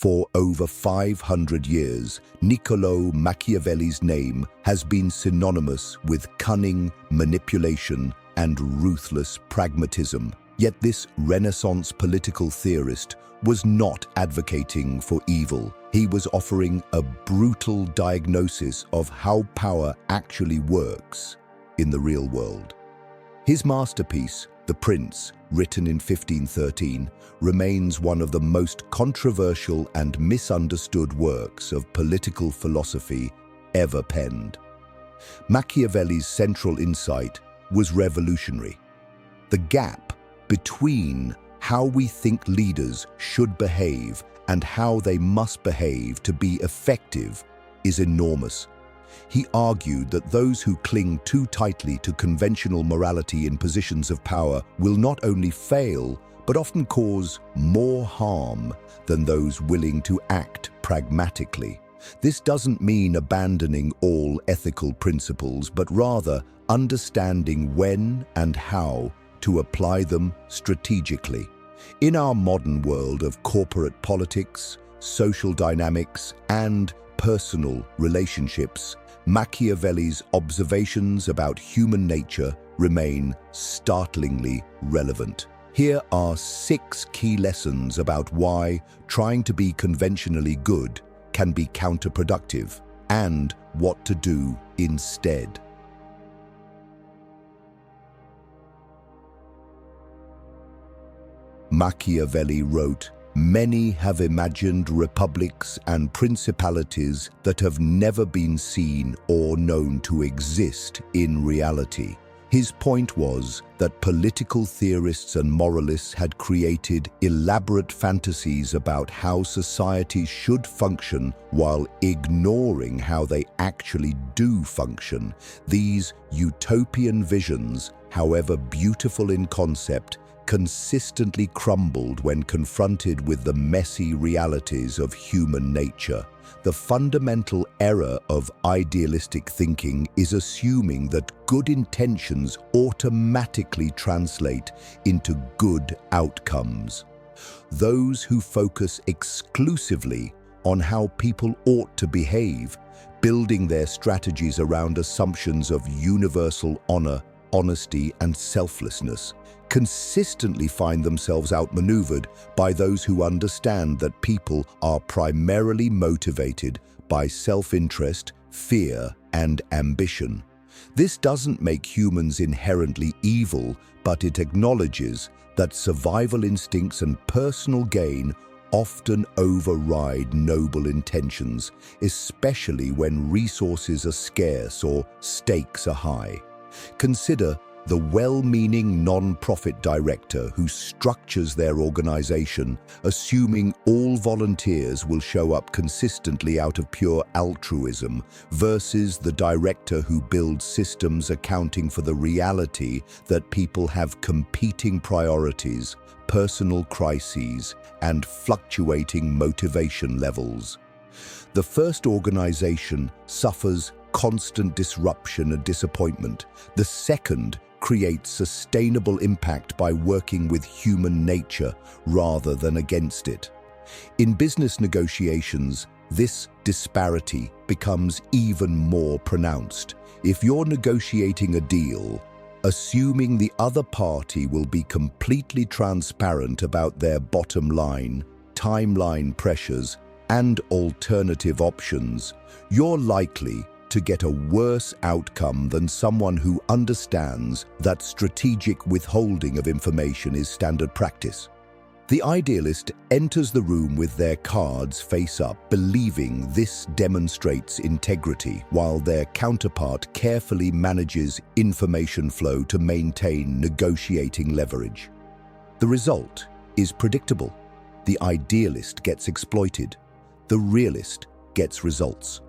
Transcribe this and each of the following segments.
For over 500 years, Niccolò Machiavelli's name has been synonymous with cunning, manipulation, and ruthless pragmatism. Yet this Renaissance political theorist was not advocating for evil. He was offering a brutal diagnosis of how power actually works in the real world. His masterpiece, The Prince, written in 1513, remains one of the most controversial and misunderstood works of political philosophy ever penned. Machiavelli's central insight was revolutionary. The gap between how we think leaders should behave and how they must behave to be effective is enormous. He argued that those who cling too tightly to conventional morality in positions of power will not only fail, but often cause more harm than those willing to act pragmatically. This doesn't mean abandoning all ethical principles, but rather understanding when and how to apply them strategically. In our modern world of corporate politics, social dynamics, and personal relationships, Machiavelli's observations about human nature remain startlingly relevant. Here are 6 key lessons about why trying to be conventionally good can be counterproductive and what to do instead. Machiavelli wrote, "Many have imagined republics and principalities that have never been seen or known to exist in reality." His point was that political theorists and moralists had created elaborate fantasies about how societies should function while ignoring how they actually do function. These utopian visions, however beautiful in concept, consistently crumbled when confronted with the messy realities of human nature. The fundamental error of idealistic thinking is assuming that good intentions automatically translate into good outcomes. Those who focus exclusively on how people ought to behave, building their strategies around assumptions of universal honor, honesty, and selflessness, consistently find themselves outmaneuvered by those who understand that people are primarily motivated by self-interest, fear, and ambition. This doesn't make humans inherently evil, but it acknowledges that survival instincts and personal gain often override noble intentions, especially when resources are scarce or stakes are high. Consider the well-meaning non-profit director who structures their organization, assuming all volunteers will show up consistently out of pure altruism, versus the director who builds systems accounting for the reality that people have competing priorities, personal crises, and fluctuating motivation levels. The first organization suffers constant disruption and disappointment. The second creates sustainable impact by working with human nature rather than against it. In business negotiations, this disparity becomes even more pronounced. If you're negotiating a deal, assuming the other party will be completely transparent about their bottom line, timeline pressures, and alternative options, you're likely to get a worse outcome than someone who understands that strategic withholding of information is standard practice. The idealist enters the room with their cards face up, believing this demonstrates integrity, while their counterpart carefully manages information flow to maintain negotiating leverage. The result is predictable. The idealist gets exploited. The realist gets results.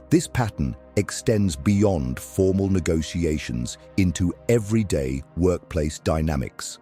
This pattern extends beyond formal negotiations into everyday workplace dynamics.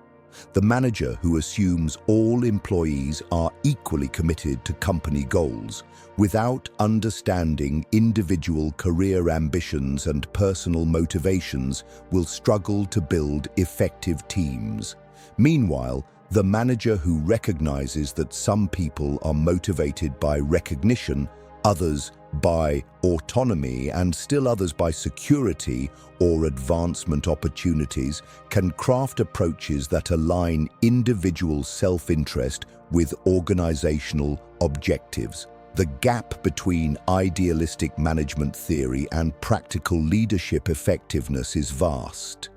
The manager who assumes all employees are equally committed to company goals, without understanding individual career ambitions and personal motivations, will struggle to build effective teams. Meanwhile, The manager who recognizes that some people are motivated by recognition, others by autonomy, and still others by security or advancement opportunities, can craft approaches that align individual self-interest with organizational objectives. The gap between idealistic management theory and practical leadership effectiveness is vast,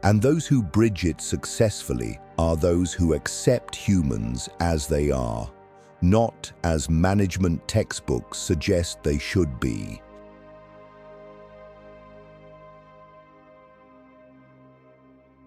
and those who bridge it successfully are those who accept humans as they are, not as management textbooks suggest they should be.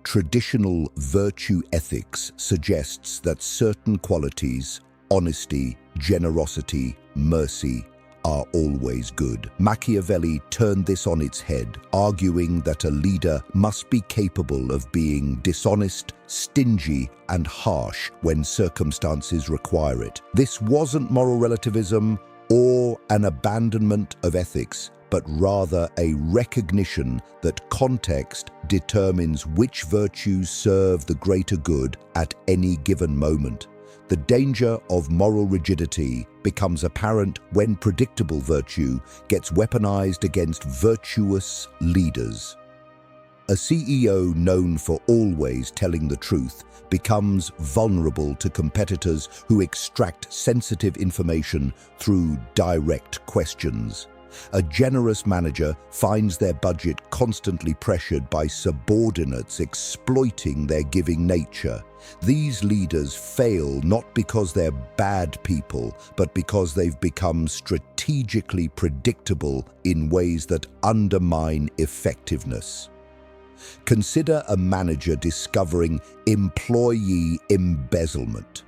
Traditional virtue ethics suggests that certain qualities, honesty, generosity, mercy, are always good. Machiavelli turned this on its head, arguing that a leader must be capable of being dishonest, stingy, and harsh when circumstances require it. This wasn't moral relativism or an abandonment of ethics, but rather a recognition that context determines which virtues serve the greater good at any given moment. The danger of moral rigidity becomes apparent when predictable virtue gets weaponized against virtuous leaders. A CEO known for always telling the truth becomes vulnerable to competitors who extract sensitive information through direct questions. A generous manager finds their budget constantly pressured by subordinates exploiting their giving nature. These leaders fail not because they're bad people, but because they've become strategically predictable in ways that undermine effectiveness. Consider a manager discovering employee embezzlement.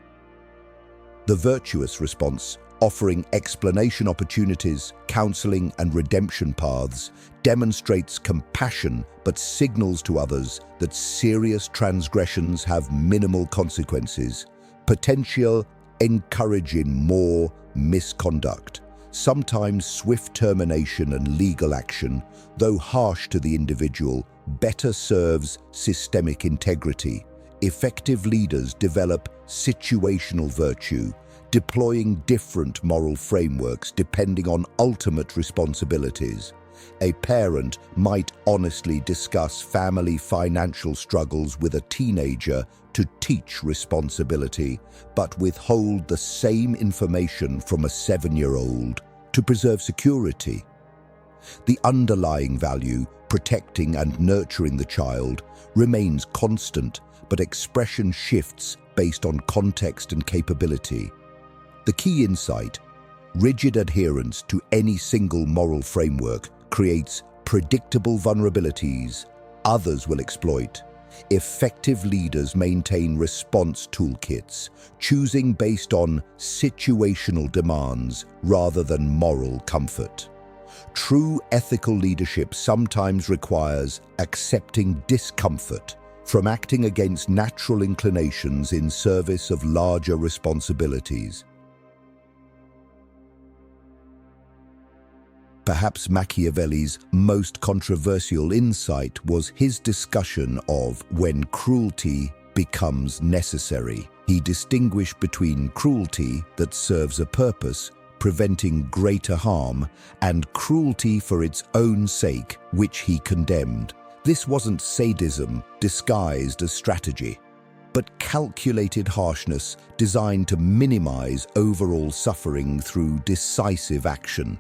The virtuous response, offering explanation opportunities, counseling, and redemption paths, demonstrates compassion but signals to others that serious transgressions have minimal consequences. Potential encouraging more misconduct. Sometimes swift termination and legal action, though harsh to the individual, better serves systemic integrity. Effective leaders develop situational virtue, deploying different moral frameworks depending on ultimate responsibilities. A parent might honestly discuss family financial struggles with a teenager to teach responsibility, but withhold the same information from a 7-year-old to preserve security. The underlying value, protecting and nurturing the child, remains constant, but expression shifts based on context and capability. The key insight: rigid adherence to any single moral framework creates predictable vulnerabilities others will exploit. Effective leaders maintain response toolkits, choosing based on situational demands rather than moral comfort. True ethical leadership sometimes requires accepting discomfort from acting against natural inclinations in service of larger responsibilities. Perhaps Machiavelli's most controversial insight was his discussion of when cruelty becomes necessary. He distinguished between cruelty that serves a purpose, preventing greater harm, and cruelty for its own sake, which he condemned. This wasn't sadism disguised as strategy, but calculated harshness designed to minimize overall suffering through decisive action.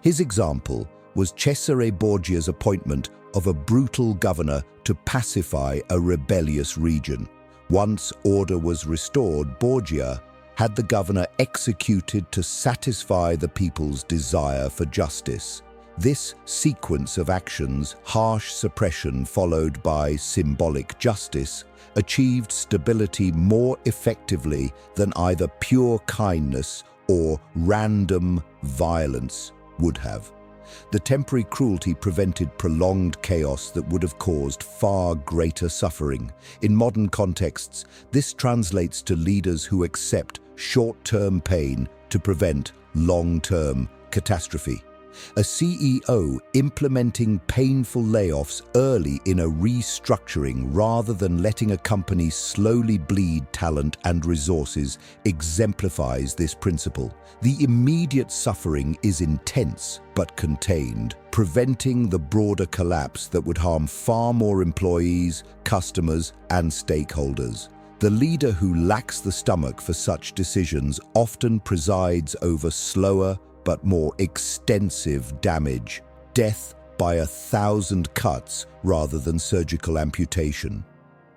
His example was Cesare Borgia's appointment of a brutal governor to pacify a rebellious region. Once order was restored, Borgia had the governor executed to satisfy the people's desire for justice. This sequence of actions, harsh suppression followed by symbolic justice, achieved stability more effectively than either pure kindness or random violence would have. The temporary cruelty prevented prolonged chaos that would have caused far greater suffering. In modern contexts, this translates to leaders who accept short-term pain to prevent long-term catastrophe. A CEO implementing painful layoffs early in a restructuring rather than letting a company slowly bleed talent and resources exemplifies this principle. The immediate suffering is intense but contained, preventing the broader collapse that would harm far more employees, customers, and stakeholders. The leader who lacks the stomach for such decisions often presides over slower but more extensive damage, death by 1,000 cuts rather than surgical amputation.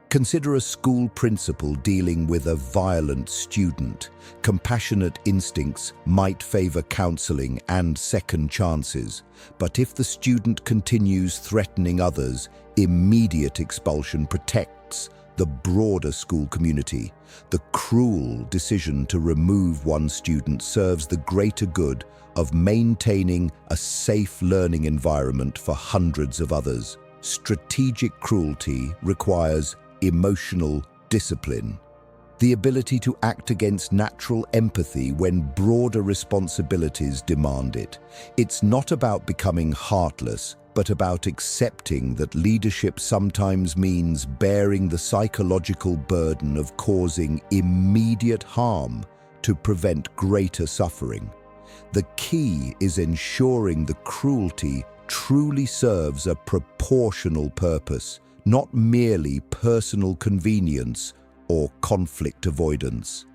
Consider a school principal dealing with a violent student. Compassionate instincts might favor counseling and second chances, but if the student continues threatening others, immediate expulsion protects the broader school community. The cruel decision to remove one student serves the greater good of maintaining a safe learning environment for hundreds of others. Strategic cruelty requires emotional discipline, the ability to act against natural empathy when broader responsibilities demand it. It's not about becoming heartless, but about accepting that leadership sometimes means bearing the psychological burden of causing immediate harm to prevent greater suffering. The key is ensuring the cruelty truly serves a proportional purpose, not merely personal convenience or conflict avoidance.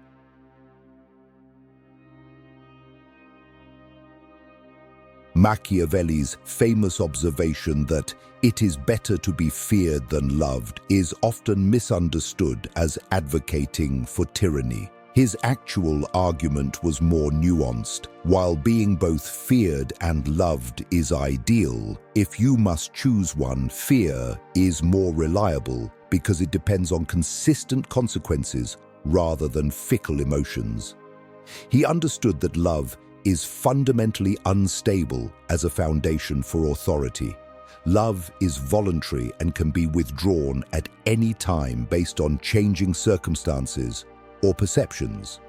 Machiavelli's famous observation that it is better to be feared than loved is often misunderstood as advocating for tyranny. His actual argument was more nuanced. While being both feared and loved is ideal, if you must choose one, fear is more reliable because it depends on consistent consequences rather than fickle emotions. He understood that love is fundamentally unstable as a foundation for authority. Love is voluntary and can be withdrawn at any time based on changing circumstances or perceptions.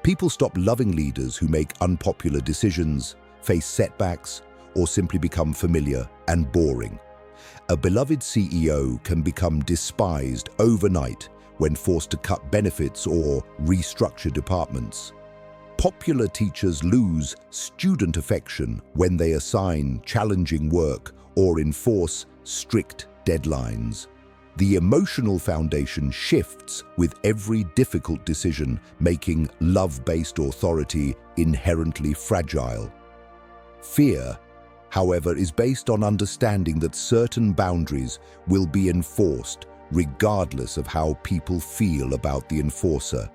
People stop loving leaders who make unpopular decisions, face setbacks, or simply become familiar and boring. A beloved CEO can become despised overnight when forced to cut benefits or restructure departments. Popular teachers lose student affection when they assign challenging work or enforce strict deadlines. The emotional foundation shifts with every difficult decision, making love-based authority inherently fragile. Fear, however, is based on understanding that certain boundaries will be enforced regardless of how people feel about the enforcer.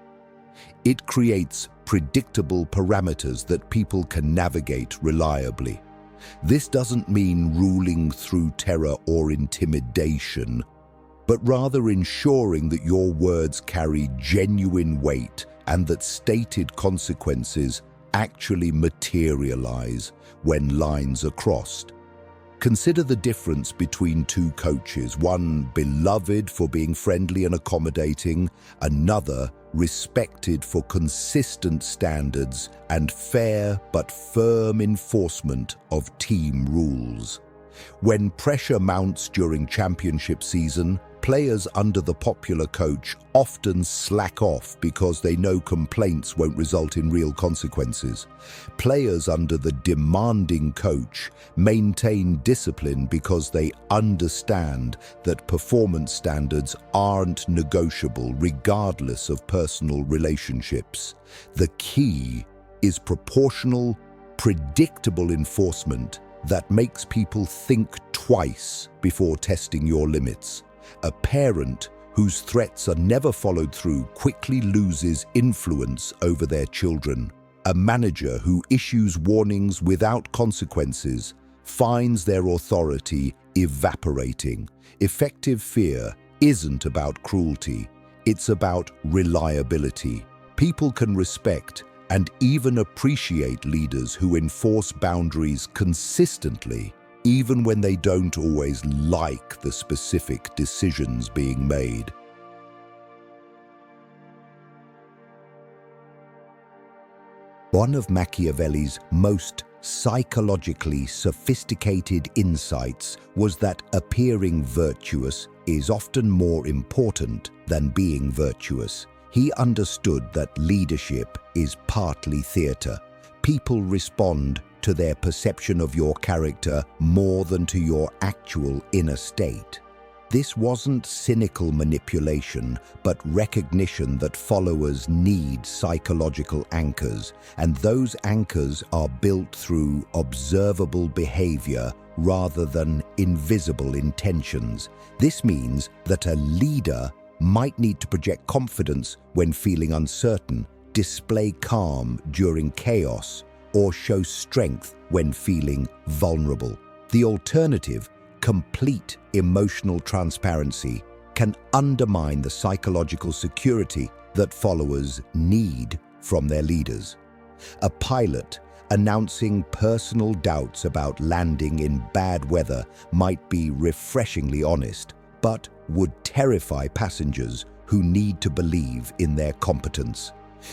It creates predictable parameters that people can navigate reliably. This doesn't mean ruling through terror or intimidation, but rather ensuring that your words carry genuine weight and that stated consequences actually materialize when lines are crossed. Consider the difference between two coaches, one beloved for being friendly and accommodating, another respected for consistent standards and fair but firm enforcement of team rules. When pressure mounts during championship season, players under the popular coach often slack off because they know complaints won't result in real consequences. Players under the demanding coach maintain discipline because they understand that performance standards aren't negotiable regardless of personal relationships. The key is proportional, predictable enforcement that makes people think twice before testing your limits. A parent whose threats are never followed through quickly loses influence over their children. A manager who issues warnings without consequences finds their authority evaporating. Effective fear isn't about cruelty, it's about reliability. People can respect and even appreciate leaders who enforce boundaries consistently, even when they don't always like the specific decisions being made. One of Machiavelli's most psychologically sophisticated insights was that appearing virtuous is often more important than being virtuous. He understood that leadership is partly theater. People respond to their perception of your character more than to your actual inner state. This wasn't cynical manipulation, but recognition that followers need psychological anchors, and those anchors are built through observable behavior rather than invisible intentions. This means that a leader might need to project confidence when feeling uncertain, display calm during chaos, or show strength when feeling vulnerable. The alternative, complete emotional transparency, can undermine the psychological security that followers need from their leaders. A pilot announcing personal doubts about landing in bad weather might be refreshingly honest, but would terrify passengers who need to believe in their competence.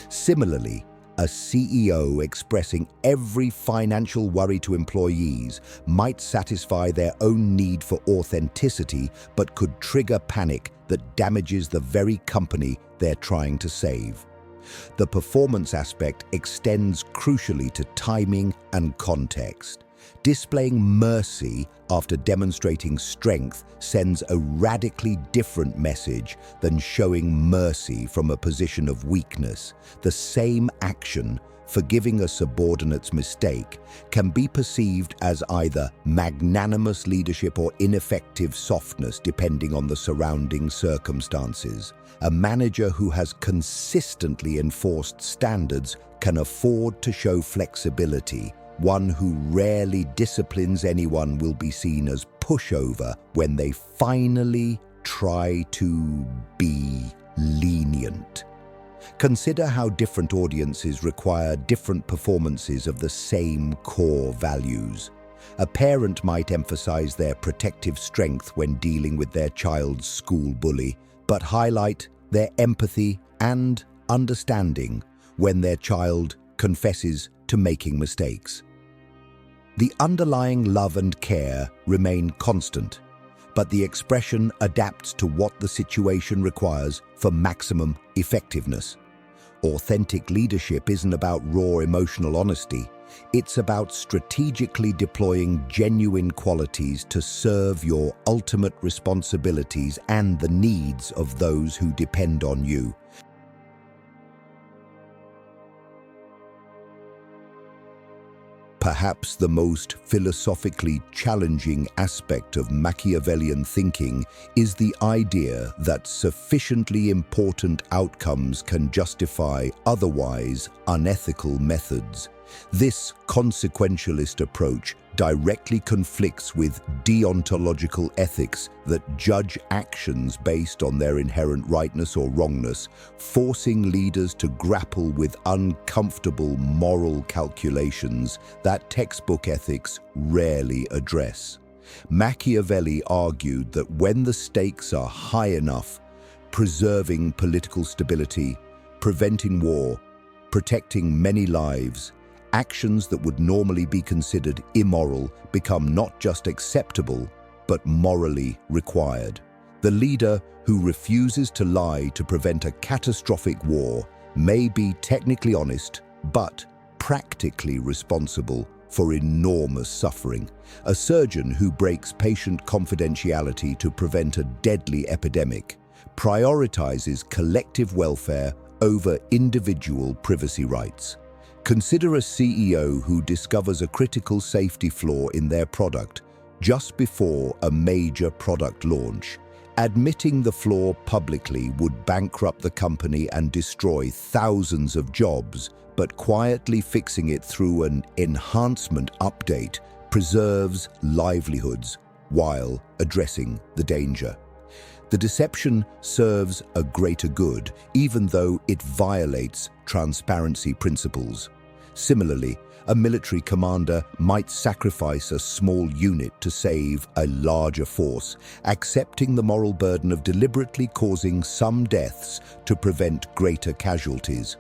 Similarly, a CEO expressing every financial worry to employees might satisfy their own need for authenticity, but could trigger panic that damages the very company they're trying to save. The performance aspect extends crucially to timing and context. Displaying mercy after demonstrating strength sends a radically different message than showing mercy from a position of weakness. The same action, forgiving a subordinate's mistake, can be perceived as either magnanimous leadership or ineffective softness depending on the surrounding circumstances. A manager who has consistently enforced standards can afford to show flexibility. One who rarely disciplines anyone will be seen as pushover when they finally try to be lenient. Consider how different audiences require different performances of the same core values. A parent might emphasize their protective strength when dealing with their child's school bully, but highlight their empathy and understanding when their child confesses to making mistakes. The underlying love and care remain constant, but the expression adapts to what the situation requires for maximum effectiveness. Authentic leadership isn't about raw emotional honesty. It's about strategically deploying genuine qualities to serve your ultimate responsibilities and the needs of those who depend on you. Perhaps the most philosophically challenging aspect of Machiavellian thinking is the idea that sufficiently important outcomes can justify otherwise unethical methods. This consequentialist approach directly conflicts with deontological ethics that judge actions based on their inherent rightness or wrongness, forcing leaders to grapple with uncomfortable moral calculations that textbook ethics rarely address. Machiavelli argued that when the stakes are high enough, preserving political stability, preventing war, protecting many lives, actions that would normally be considered immoral become not just acceptable, but morally required. The leader who refuses to lie to prevent a catastrophic war may be technically honest, but practically responsible for enormous suffering. A surgeon who breaks patient confidentiality to prevent a deadly epidemic prioritizes collective welfare over individual privacy rights. Consider a CEO who discovers a critical safety flaw in their product just before a major product launch. Admitting the flaw publicly would bankrupt the company and destroy thousands of jobs, but quietly fixing it through an enhancement update preserves livelihoods while addressing the danger. The deception serves a greater good, even though it violates transparency principles. Similarly, a military commander might sacrifice a small unit to save a larger force, accepting the moral burden of deliberately causing some deaths to prevent greater casualties.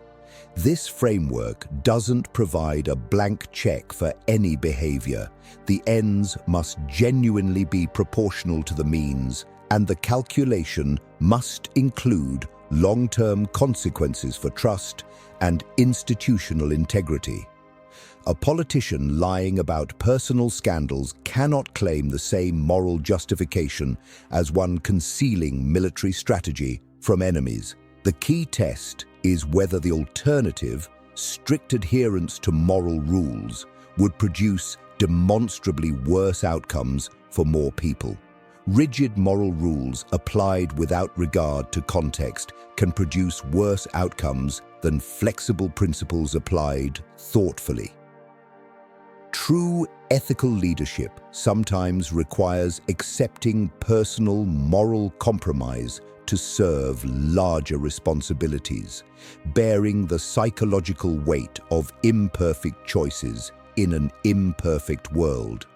This framework doesn't provide a blank check for any behavior. The ends must genuinely be proportional to the means, and the calculation must include long-term consequences for trust and institutional integrity. A politician lying about personal scandals cannot claim the same moral justification as one concealing military strategy from enemies. The key test is whether the alternative, strict adherence to moral rules, would produce demonstrably worse outcomes for more people. Rigid moral rules applied without regard to context can produce worse outcomes than flexible principles applied thoughtfully. True ethical leadership sometimes requires accepting personal moral compromise to serve larger responsibilities, bearing the psychological weight of imperfect choices in an imperfect world.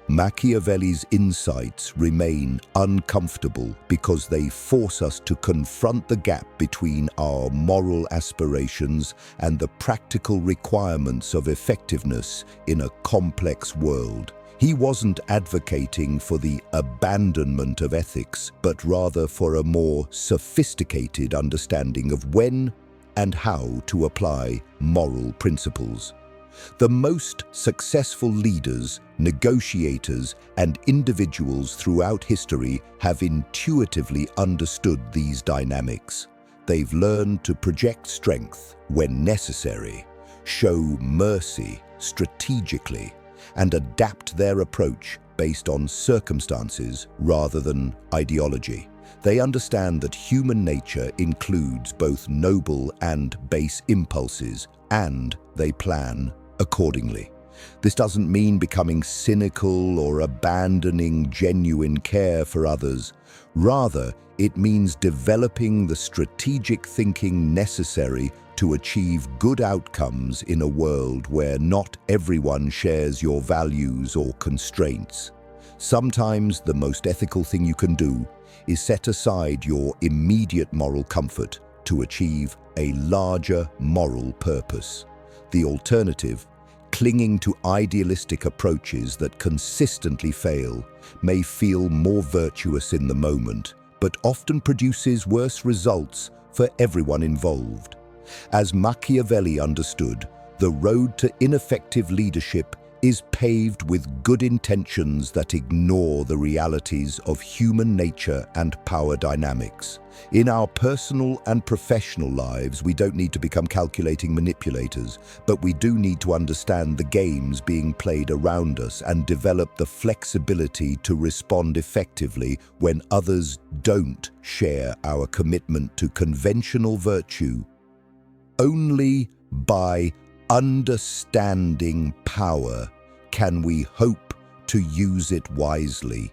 Machiavelli's insights remain uncomfortable because they force us to confront the gap between our moral aspirations and the practical requirements of effectiveness in a complex world. He wasn't advocating for the abandonment of ethics, but rather for a more sophisticated understanding of when and how to apply moral principles. The most successful leaders, negotiators, and individuals throughout history have intuitively understood these dynamics. They've learned to project strength when necessary, show mercy strategically, and adapt their approach based on circumstances rather than ideology. They understand that human nature includes both noble and base impulses, and they plan accordingly. This doesn't mean becoming cynical or abandoning genuine care for others. Rather, it means developing the strategic thinking necessary to achieve good outcomes in a world where not everyone shares your values or constraints. Sometimes the most ethical thing you can do is set aside your immediate moral comfort to achieve a larger moral purpose. The alternative, clinging to idealistic approaches that consistently fail, may feel more virtuous in the moment, but often produces worse results for everyone involved. As Machiavelli understood, the road to ineffective leadership is paved with good intentions that ignore the realities of human nature and power dynamics. In our personal and professional lives, we don't need to become calculating manipulators, but we do need to understand the games being played around us and develop the flexibility to respond effectively when others don't share our commitment to conventional virtue. Only by understanding power can we hope to use it wisely.